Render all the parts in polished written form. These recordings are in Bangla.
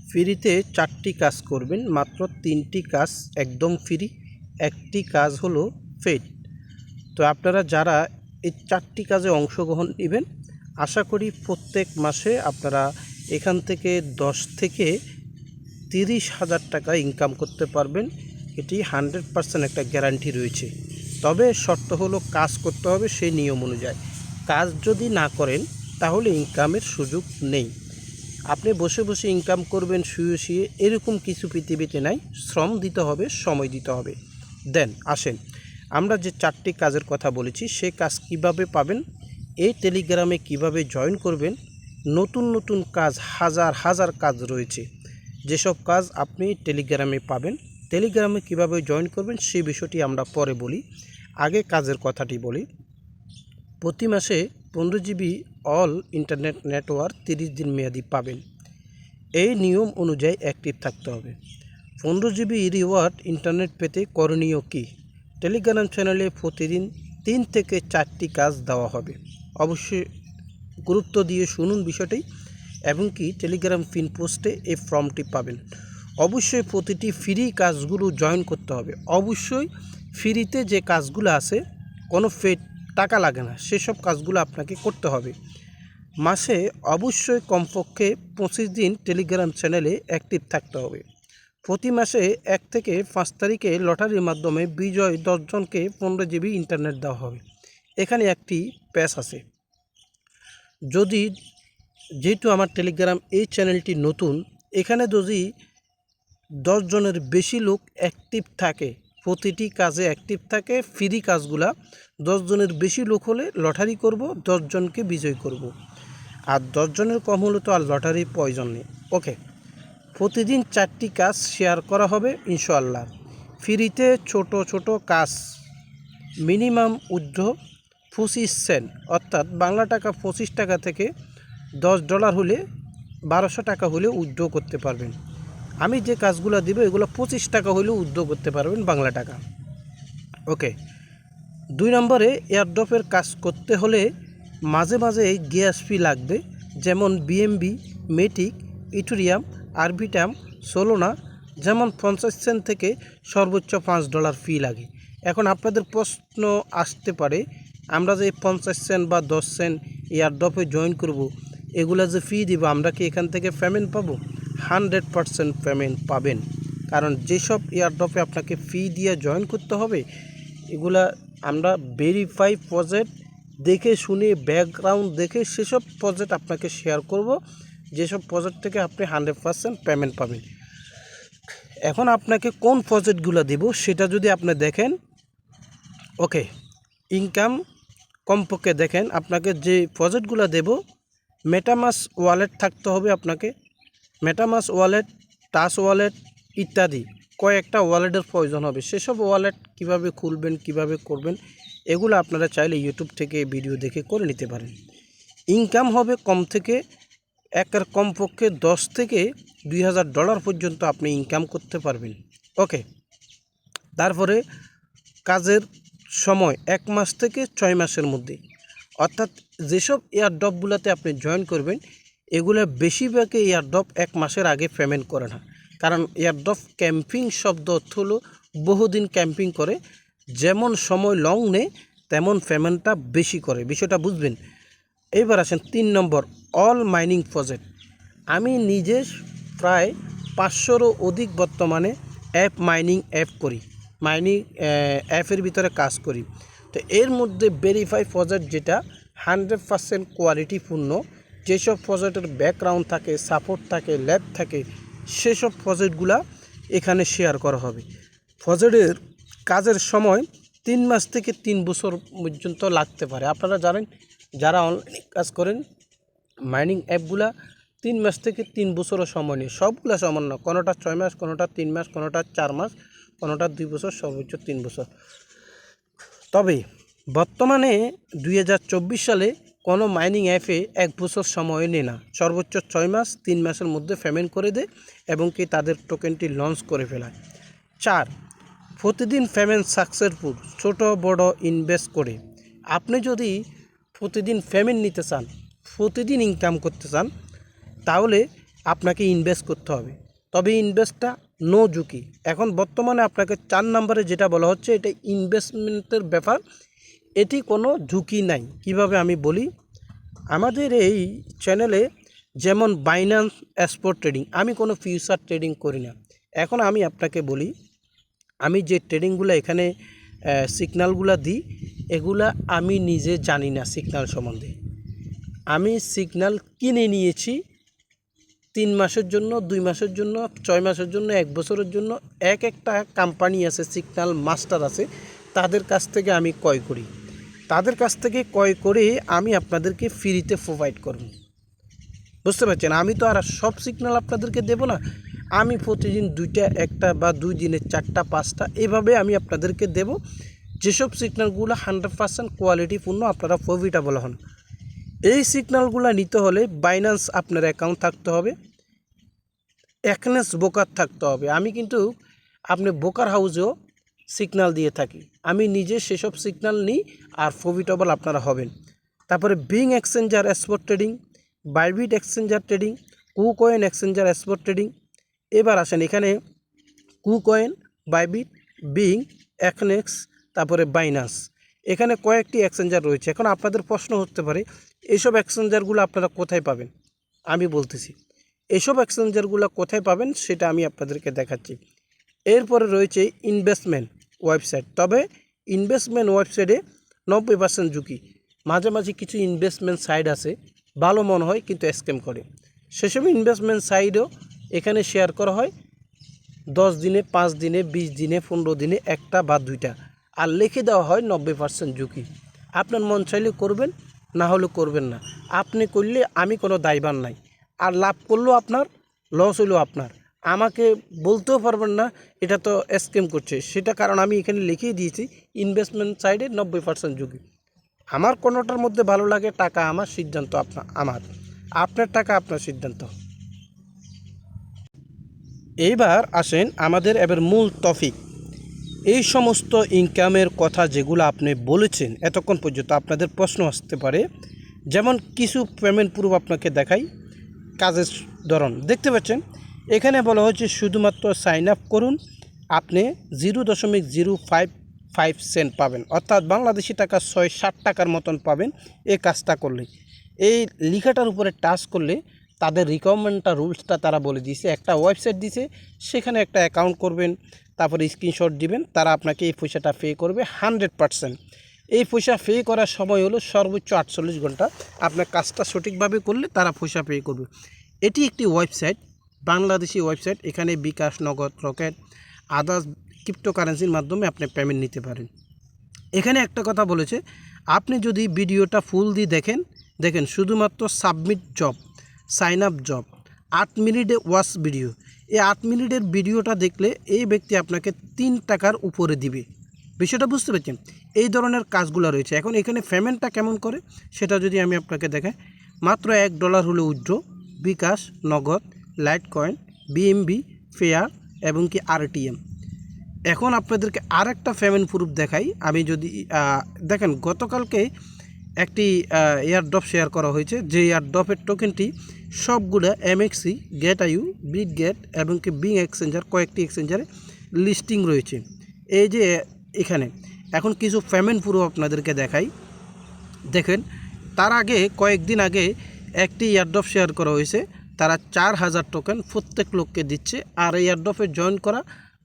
ফ্রিতে 4টি কাজ করবেন, মাত্র 3টি কাজ একদম ফ্রি। একটি কাজ হলো ফেড। তো আপনারা যারা এই 4টি কাজে অংশগ্রহণ নেবেন, আশা করি প্রত্যেক মাসে আপনারা এখান থেকে 10 থেকে 30,000 টাকা ইনকাম করতে পারবেন। এটি 100% একটা গ্যারান্টি রয়েছে। তবে শর্ত হলো কাজ করতে হবে সেই নিয়ম অনুযায়ী। কাজ যদি না করেন তাহলে ইনকামের সুযোগ নেই। আপনি বসে বসে ইনকাম করবেন শুয়ে শুয়ে, এরকম কিছু পৃথিবীতে নাই। শ্রম দিতে হবে, সময় দিতে হবে। দেন আসেন আমরা যে 4টি কাজের কথা বলেছি, সে কাজ কিভাবে পাবেন, এই টেলিগ্রামে কিভাবে জয়েন করবেন। নতুন নতুন কাজ, হাজার হাজার কাজ রয়েছে, যেসব কাজ আপনি টেলিগ্রামে পাবেন। টেলিগ্রামে কিভাবে জয়েন করবেন সেই বিষয়টি আমরা পরে বলি। আগে কাজের কথাটি বলি। প্রতি মাসে 15 জিবি অল ইন্টারনেট নেটওয়ার্ক 30 দিন মেয়াদি পাবেন। এই নিয়ম অনুযায়ী অ্যাক্টিভ থাকতে হবে। 15 জিবি রিওয়ার্ড ইন্টারনেট পেতে করণীয় কী? টেলিগ্রাম চ্যানেলে প্রতিদিন 3 থেকে 4টি কাজ দেওয়া হবে। অবশ্যই গুরুত্ব দিয়ে শুনুন বিষয়টি, এবং কি টেলিগ্রাম পিন পোস্টে এই ফর্মটি পাবেন। অবশ্যই প্রতিটি ফ্রি কাজগুলো জয়েন করতে হবে। অবশ্যই ফ্রিতে যে কাজগুলো আছে, কোনো টাকা লাগে না, সেসব কাজগুলো আপনাকে করতে হবে। মাসে অবশ্যই কমপক্ষে 25 দিন টেলিগ্রাম চ্যানেলে অ্যাক্টিভ থাকতে হবে। প্রতি মাসে 1 থেকে 5 তারিখে লটারির মাধ্যমে বিজয় 10 জনকে 15 জিবি ইন্টারনেট দেওয়া হবে। এখানে একটি প্যাচ আছে। যেহেতু আমার টেলিগ্রাম এই চ্যানেলটি নতুন, এখানে যদি 10 জনের বেশি লোক অ্যাক্টিভ থাকে, প্রতিটি কাজে অ্যাক্টিভ থাকে, ফ্রি কাজগুলা 10 জনের বেশি লোক হলে লটারি করব, 10 জনকে বিজয় করব। আর 10 জনের কম হলে তো আর লটারির প্রয়োজন নেই। ওকে, প্রতিদিন 4টি কাজ শেয়ার করা হবে ইনশাআল্লাহ। ফ্রিতে ছোট ছোট কাজ, মিনিমাম উইথড্র 25 সেন্ট, অর্থাৎ বাংলা টাকা 25 টাকা থেকে $10 হলে 1200 টাকা হলে উইথড্র করতে পারবেন। আমি যে কাজগুলো দিব এগুলো 25 টাকা হলেও উইথড্র করতে পারবেন বাংলা টাকা। ওকে, 2 নম্বরে এয়ারড্রপের কাজ করতে হলে মাঝে মাঝে গ্যাস ফি লাগবে, যেমন বিএমবি, মেটিক, ইথেরিয়াম, আরবিটাম, সোলোনা, যেমন 50 সেন্ট থেকে সর্বোচ্চ $5 ফি লাগে। এখন আপনাদের প্রশ্ন আসতে পারে, আমরা যে 50 সেন্ট বা 10 সেন্ট এয়ারড্রপে জয়েন করব, এগুলা যে ফি দিব, আমরা কি এখান থেকে পেমেন্ট পাবো? 100% পেমেন্ট পাবেন। কারণ যেসব এয়ারড্রপে আপনাকে ফি দিয়ে জয়েন করতে হবে, এগুলা আমরা ভেরিফাই প্রজেক্ট দেখে শুনে, ব্যাকগ্রাউন্ড দেখে সেসব প্রজেক্ট আপনাকে শেয়ার করব, যেসব প্রজেক্ট থেকে আপনি 100% পেমেন্ট পাবেন। এখন আপনাকে কোন প্রজেক্টগুলো দেব সেটা যদি আপনি দেখেন, ওকে, ইনকাম কমপক্ষে দেখেন, আপনাকে যে প্রজেক্টগুলো দেব, মেটামাস ওয়ালেট থাকতে হবে আপনাকে। মেটামাস ওয়ালেট, টাচ ওয়ালেট ইত্যাদি কয়েকটা ওয়ালেটের প্রয়োজন হবে। সেসব ওয়ালেট কিভাবে খুলবেন, কিভাবে করবেন, এগুলো আপনারা চাইলে ইউটিউব থেকে ভিডিও দেখে করে নিতে পারেন। ইনকাম হবে কমপক্ষে 10 থেকে $2000 পর্যন্ত আপনি ইনকাম করতে পারবেন। ওকে, তারপরে কাজের সময় 1 মাস থেকে 6 মাসের মধ্যে, অর্থাৎ যেসব এয়ারড্রপগুলোতে আপনি জয়েন করবেন, এগুলো বেশিরভাগই এয়ারড্রপ 1 মাসের আগে পেমেন্ট করে না। কারণ এয়ারড্রপ ক্যাম্পিং শব্দ অর্থ হলো বহুদিন ক্যাম্পিং করে, যেমন সময় লং নেয় তেমন পেমেন্টটা বেশি করে, বিষয়টা বুঝবেন। এইবার আসেন 3 নম্বর, অল মাইনিং প্রজেক্ট। আমি নিজে প্রায় 500রও অধিক বর্তমানে মাইনিং অ্যাপের ভিতরে কাজ করি। তো এর মধ্যে ভেরিফাই প্রজেক্ট যেটা 100% কোয়ালিটিপূর্ণ, যেসব প্রজেক্টের ব্যাকগ্রাউন্ড থাকে, সাপোর্ট থাকে, ল্যাব থাকে, সেসব প্রজেক্টগুলা এখানে শেয়ার করা হবে। প্রজেক্টের কাজের সময় 3 মাস থেকে 3 বছর পর্যন্ত লাগতে পারে। আপনারা জানেন, যারা অনলাইনে কাজ করেন, মাইনিং অ্যাপগুলা 3 মাস থেকে 3 বছরও সময় নেই। সবগুলা সমান না, কোনোটা 6 মাস, কোনোটা 3 মাস, কোনোটা 4 মাস, কোনোটা 2 বছর, সর্বোচ্চ 3 বছর। তবে বর্তমানে 2024 সালে কোনো মাইনিং অ্যাপে 1 বছর সময় নেয় না, সর্বোচ্চ 6 মাস 3 মাসের মধ্যে পেমেন্ট করে দেয় এবং কি তাদের টোকেনটি লঞ্চ করে ফেলায়। 4, প্রতিদিন পেমেন্ট সাকসেসফুল, ছোট বড় ইনভেস্ট করে। আপনি যদি প্রতিদিন পেমেন্ট নিতে চান, প্রতিদিন ইনকাম করতে চান, তাহলে আপনাকে ইনভেস্ট করতে হবে, তবে ইনভেস্টটা নো ঝুঁকি। এখন বর্তমানে আপনাকে 4 নম্বরে যেটা বলা হচ্ছে এটা ইনভেস্টমেন্টের ব্যাপার, এটি কোনো ঝুঁকি নাই। কিভাবে আমি বলি, আমাদের এই চ্যানেলে যেমন বাইন্যান্স স্পট ট্রেডিং, আমি কোনো ফিউচার ট্রেডিং করি না। এখন আমি আপনাকে বলি, আমি যে ট্রেডিংগুলো এখানে সিগন্যালগুলো দিই, এগুলা আমি নিজে জানি না সিগন্যাল সম্বন্ধে। আমি সিগন্যাল কিনে নিয়েছি 3 মাসের জন্য, 2 মাসের জন্য, 6 মাসের জন্য, 1 বছরের জন্য। একটা কোম্পানি আছে, সিগন্যাল মাস্টার আছে, তাদের কাছ থেকে আমি ক্রয় করি। তাদের কাছ থেকে ক্রয় করে আমি আপনাদেরকে ফ্রিতে প্রোভাইড করব। বুঝতে পারছেন? আমি তো আর সব সিগন্যাল আপনাদেরকে দেব না। আমি প্রতিদিন 2টা, 1টা বা 2 দিনে 4টা, 5টা এভাবে আমি আপনাদেরকে দেব, যেসব সিগন্যালগুলো 100% কোয়ালিটিপূর্ণ, আপনারা প্রফিটেবল হন। এই সিগন্যালগুলো নিতে হলে বাইন্যান্স আপনার অ্যাকাউন্ট থাকতে হবে, এক্সচেঞ্জ ব্রোকার থাকতে হবে। আমি কিন্তু আপনি ব্রোকার হাউসেও সিগন্যাল দিয়ে থাকি, আমি নিজে সেসব সিগন্যাল নিই, আর প্রফিটেবল আপনারা হবেন। তারপরে being exchanger spot trading, Bybit exchanger trading, KuCoin exchanger spot trading. এবার আসেন এখানে কুকয়েন, বাইবিট, বিং, এক্সনেক্স, তারপরে বাইন্যান্স, এখানে কয়েকটি এক্সচেঞ্জার রয়েছে। এখন আপনাদের প্রশ্ন হতে পারে এইসব এক্সচেঞ্জারগুলো আপনারা কোথায় পাবেন। আমি বলতেছি এইসব এক্সচেঞ্জারগুলো কোথায় পাবেন সেটা আমি আপনাদেরকে দেখাচ্ছি। এরপরে রয়েছে ইনভেস্টমেন্ট ওয়েবসাইট, তবে ইনভেস্টমেন্ট ওয়েবসাইটে 90% ঝুঁকি। মাঝে মাঝে কিছু ইনভেস্টমেন্ট সাইট আছে, ভালো মনে হয় কিন্তু স্ক্যাম করে। সেসব ইনভেস্টমেন্ট সাইটও এখানে শেয়ার করা হয় 10 দিনে, 5 দিনে, 20 দিনে, 15 দিনে, 1টা বা 2টা, আর লিখে দেওয়া হয় 90% ঝুঁকি। আপনার মন চাইলে করবেন, না হলে করবেন না। আপনি করলে আমি কোনো দায়ভার নাই, আর লাভ করলেও আপনার, লস হলেও আপনার। আমাকে বলতেও পারবেন না এটা তো স্ক্যাম করছে, সেটা কারণ আমি এখানে লিখেই দিয়েছি ইনভেস্টমেন্ট সাইডে 90% ঝুঁকি। আমার কোনোটার মধ্যে ভালো লাগে, টাকা আমার, সিদ্ধান্ত আপনার টাকা আপনার সিদ্ধান্ত। এইবার আসেন আমাদের এবার মূল টপিক। এই সমস্ত ইনকামের কথা যেগুলো আপনি বলেছেন এতক্ষণ পর্যন্ত, আপনাদের প্রশ্ন আসতে পারে, যেমন কিছু পেমেন্ট প্রুফ আপনাকে দেখাই। কাজের ধরন দেখতে পাচ্ছেন, এখানে বলা হচ্ছে শুধুমাত্র সাইন আপ করুন, আপনি 0.055 সেন্ট পাবেন, অর্থাৎ বাংলাদেশি টাকা 6-7 টাকার মতন পাবেন এই কাজটা করলে। এই লেখাটার উপরে টাচ করলে তাদের রিকমেন্ডটা, রুলসটা তারা বলে দিয়েছে। একটা ওয়েবসাইট দিয়েছে, সেখানে একটা অ্যাকাউন্ট করবেন, তারপরে স্ক্রিনশট দিবেন, তারা আপনাকে এই পয়সাটা পে করবে 100%। এই পয়সা পে করার সময় হলো সর্বোচ্চ 48 ঘন্টা। আপনার কাজটা সঠিকভাবে করলে তারা পয়সা পে করবে। এটি একটি ওয়েবসাইট, বাংলাদেশি ওয়েবসাইট। এখানে বিকাশ, নগদ, রকেট, আদার্স ক্রিপ্টোকারেন্সির মাধ্যমে আপনি পেমেন্ট নিতে পারেন। এখানে একটা কথা বলেছে, আপনি যদি ভিডিওটা ফুল দিয়ে দেখেন শুধুমাত্র submit job, sign up job, 8 মিনিটে ওয়াচ ভিডিও, এই 8 মিনিটের ভিডিওটা দেখলে এই ব্যক্তি আপনাকে 3 টাকার উপরে দিবে। বিষয়টা বুঝতে পারছেন? এই ধরনের কাজগুলো রয়েছে। এখন এখানে পেমেন্টটা কেমন করে সেটা যদি আমি আপনাকে দেখাই, মাত্র $1 হলে উইথড্র, বিকাশ, নগদ, লাইট কয়েন, বিএমবি, ফেয়ার এবং কি আরটিএম। এখন আপনাদেরকে আরেকটা পেমেন্ট প্রুফ দেখাই। আমি যদি দেখেন, গতকালকে একটি এয়ারড্রপ শেয়ার করা হয়েছে, যে এয়ারড্রপের টোকেনটি সবগুলো MEXC, Gate io, Bitget এবং কি বিং এক্সচেঞ্জার, কয়েকটি এক্সচেঞ্জারে লিস্টিং রয়েছে। এই যে এখানে এখন কিছু পেমেন্ট প্রুফ আপনাদেরকে দেখাই। দেখেন, তার আগে কয়েকদিন আগে একটি এয়ারড্রপ শেয়ার করা হয়েছে, তারা 4000 টোকেন প্রত্যেক লোককে দিচ্ছে, আর এই এয়ারড্রপে জয়েন করা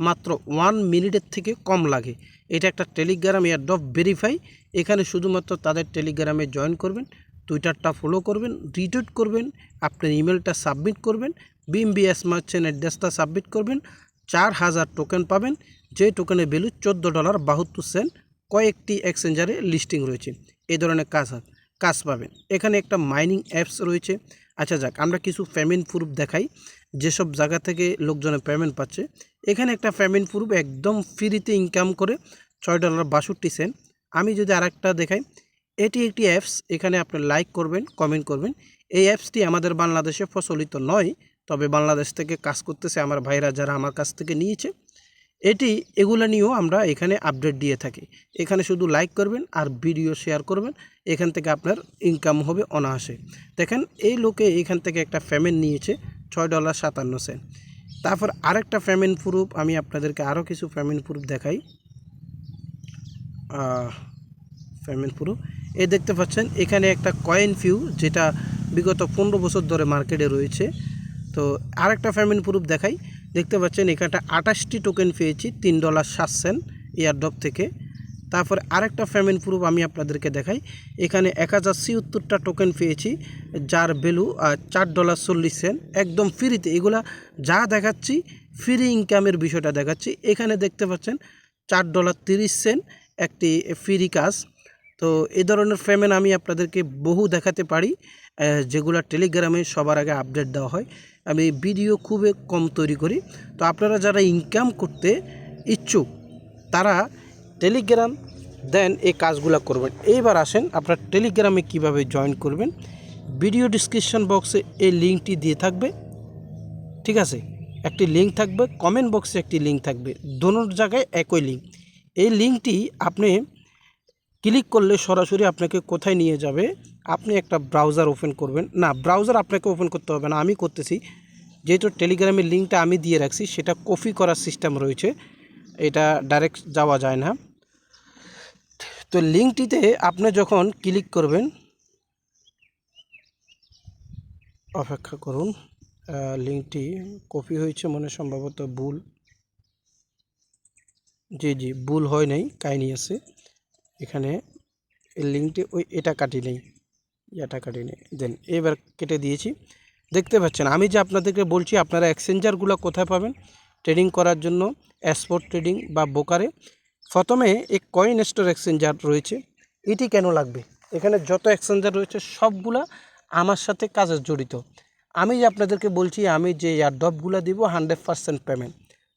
মাত্র 1 মিনিটের থেকে কম লাগে। এটা একটা টেলিগ্রাম এয়ারড্রপ ভেরিফাই। এখানে শুধুমাত্র তাদের টেলিগ্রামে জয়েন করবেন, টুইটারটা ফলো করবেন, রিটুইট করবেন, আপনার ইমেলটা সাবমিট করবেন, বিএমবি স্মার্ট চেন অ্যাড্রেসটা সাবমিট করবেন, 4000 টোকেন পাবেন, যে টোকেনের ভ্যালু $14.72। কয়েকটি এক্সচেঞ্জারে লিস্টিং রয়েছে। এই ধরনের কাজ পাবেন। এখানে একটা মাইনিং অ্যাপস রয়েছে। আচ্ছা যাক, আমরা কিছু পেমেন্ট প্রুফ দেখাই যেসব জায়গা থেকে লোকজনের পেমেন্ট পাচ্ছে। এখানে একটা পেমেন্ট প্রুফ একদম ফ্রিতে ইনকাম করে $6.62। আমি যদি আরেকটা দেখাই, এটি একটি অ্যাপস, এখানে আপনি লাইক করবেন, কমেন্ট করবেন। এই অ্যাপসটি আমাদের বাংলাদেশে প্রচলিত নয়, তবে বাংলাদেশ থেকে কাজ করতেছে আমার ভাইরা যারা আমার কাছ থেকে নিয়েছে। এগুলো নিয়েও আমরা এখানে আপডেট দিয়ে থাকি। এখানে শুধু লাইক করবেন আর ভিডিও শেয়ার করবেন, এখান থেকে আপনার ইনকাম হবে অনায়াসে। দেখেন এই লোকে এখান থেকে একটা পেমেন্ট নিয়েছে $6.57। তারপর আরেকটা পেমেন্ট প্রুফ আমি আপনাদেরকে আরও কিছু পেমেন্ট প্রুফ দেখাই। পেমেন্ট প্রুফ এই দেখতে পাচ্ছেন এখানে একটা কয়েন ফিউ, যেটা বিগত 15 বছর ধরে মার্কেটে রয়েছে। তো আরেকটা পেমেন্ট প্রুফ দেখাই। দেখতে পাচ্ছেন এখানটা 28টি টোকেন পেয়েছি $3.07 এয়ারড্রপ থেকে। তারপর আরেকটা পেমেন্ট প্রুফ আমি আপনাদেরকে দেখাই। এখানে 1076টা টোকেন পেয়েছি, যার ভ্যালু $4.40 একদম ফ্রিতে। এগুলা যা দেখাচ্ছি ফ্রি ইনকামের বিষয়টা দেখাচ্ছি। এখানে দেখতে পাচ্ছেন $4.30 একটি ফ্রি কাজ। তো এই ধরনের পেমেন্ট আমি আপনাদেরকে বহু দেখাতে পারি, যেগুলো টেলিগ্রামে সবার আগে আপডেট দেওয়া হয়। আমি ভিডিও খুবই কম তৈরি করি। তো আপনারা যারা ইনকাম করতে ইচ্ছুক তারা টেলিগ্রাম দেন এই কাজগুলো করবেন। এইবার আসেন আপনার টেলিগ্রামে কিভাবে জয়েন করবেন। ভিডিও ডিসক্রিপশন বক্সে এই লিঙ্কটি দিয়ে থাকবে, ঠিক আছে? একটি লিঙ্ক থাকবে, কমেন্ট বক্সে একটি লিঙ্ক থাকবে, দোনো জায়গায় একই লিঙ্ক। এই লিঙ্কটি আপনি ক্লিক করলে সরাসরি আপনাকে কোথায় নিয়ে যাবে, আপনি একটা ব্রাউজার ওপেন করবেন। না, ব্রাউজার আপনাকে ওপেন করতে হবে না, আমি করতেছি। যেহেতু টেলিগ্রামের লিঙ্কটা আমি দিয়ে রাখছি, সেটা কপি করার সিস্টেম রয়েছে, এটা ডাইরেক্ট যাওয়া যায় না। তো লিঙ্কটিতে আপনি যখন ক্লিক করবেন, অপেক্ষা করুন, লিঙ্কটি কপি হয়েছে মনে সম্ভবত ভুল। জি ভুল হয় নাই, কাহিনি আছে এখানে। এই লিঙ্কটি এটা কাটি নেই, দেন এবার কেটে দিয়েছি। দেখতে পাচ্ছেন আমি যে আপনাদেরকে বলছি আপনারা এক্সচেঞ্জারগুলো কোথায় পাবেন ট্রেডিং করার জন্য, স্পট ট্রেডিং বা ব্রোকারে। প্রথমে এই কয়েন স্টোর এক্সচেঞ্জার রয়েছে। এটি কেন লাগবে? এখানে যত এক্সচেঞ্জার রয়েছে সবগুলা আমার সাথে কাজে জড়িত। আমি যে আপনাদেরকে বলছি আমি যে এয়ারড্রপগুলো দিব 100% পেমেন্ট।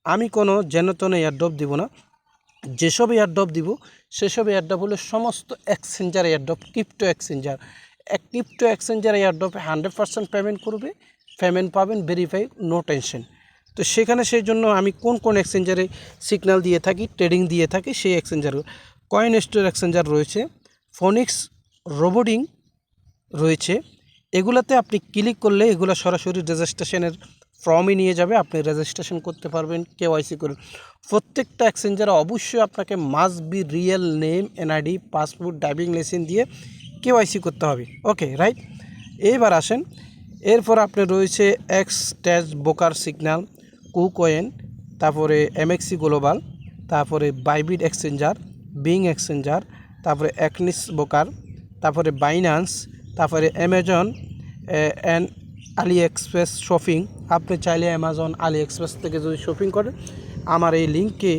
আমি কোনো যেন তেন এয়ারড্রপ দিব না। যেসব এয়ারড্রপ দিব সেসব এয়ারড্রপ হলো সমস্ত exchanger airdrop, crypto exchanger. Crypto exchanger এয়ারড্রপে 100% পেমেন্ট করবে, পেমেন্ট পাবেন ভেরিফাই, নো টেনশন। তো সেখানে সেই জন্য আমি কোন এক্সচেঞ্জারে সিগন্যাল দিয়ে থাকি, ট্রেডিং দিয়ে থাকি, সেই এক্সচেঞ্জার কয়েন স্টোর এক্সচেঞ্জার রয়েছে, ফোনিক্স, রোবোডিং রয়েছে। এগুলাতে আপনি ক্লিক করলে এগুলো সরাসরি রেজিস্ট্রেশনের ফর্মই নিয়ে যাবে, আপনি রেজিস্ট্রেশন করতে পারবেন, কেওয়াইসি করবেন। প্রত্যেকটা এক্সচেঞ্জারে অবশ্যই আপনাকে must be real name, NID, passport, driving licence দিয়ে কেওয়াইসি করতে হবে। ওকে, রাইট। এবার আসেন, এরপর আপনার রয়েছে এক্সট্যাজ, ব্রোকার সিগন্যাল, কুকয়েন, তারপরে এমএক্সি গ্লোবাল, তারপরে বাইবিট এক্সচেঞ্জার, বিং এক্সচেঞ্জার, তারপরে অ্যাকনিস ব্রোকার, তারপরে বাইন্যান্স, তারপরে Amazon and Ali express shopping. আপনি চাইলে অ্যামাজন, আলি এক্সপ্রেস থেকে যদি শপিং করেন, আমার এই লিঙ্কে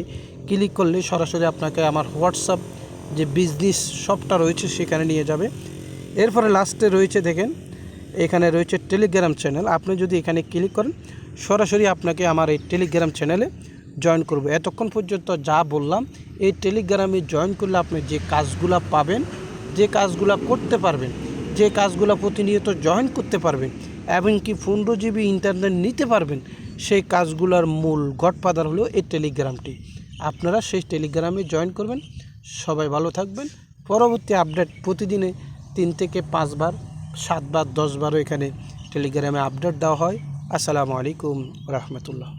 ক্লিক করলে সরাসরি আপনাকে আমার হোয়াটসঅ্যাপ যে বিজনেস শপটা রয়েছে সেখানে নিয়ে যাবে। এরপরে লাস্টে রয়েছে দেখেন এখানে রয়েছে টেলিগ্রাম চ্যানেল। আপনি যদি এখানে ক্লিক করেন সরাসরি আপনাকে আমার এই টেলিগ্রাম চ্যানেলে জয়েন করবে। এতক্ষণ পর্যন্ত যা বললাম এই টেলিগ্রামে জয়েন করলে আপনি যে কাজগুলো পাবেন, যে কাজগুলো করতে পারবেন, যে কাজগুলো প্রতিনিয়ত জয়েন করতে পারবেন, এমনকি 15 GB ইন্টারনেট নিতে পারবেন, সেই কাজগুলোর মূল গডফাদার হলো এই টেলিগ্রামটি। আপনারা সেই টেলিগ্রামে জয়েন করবেন। সবাই ভালো থাকবেন। পরবর্তী আপডেট প্রতিদিনে 3 থেকে 5 বার, 7 বার, 10 বারও এখানে টেলিগ্রামে আপডেট দেওয়া হয়। আসসালামু আলাইকুম রহমতুল্লাহ।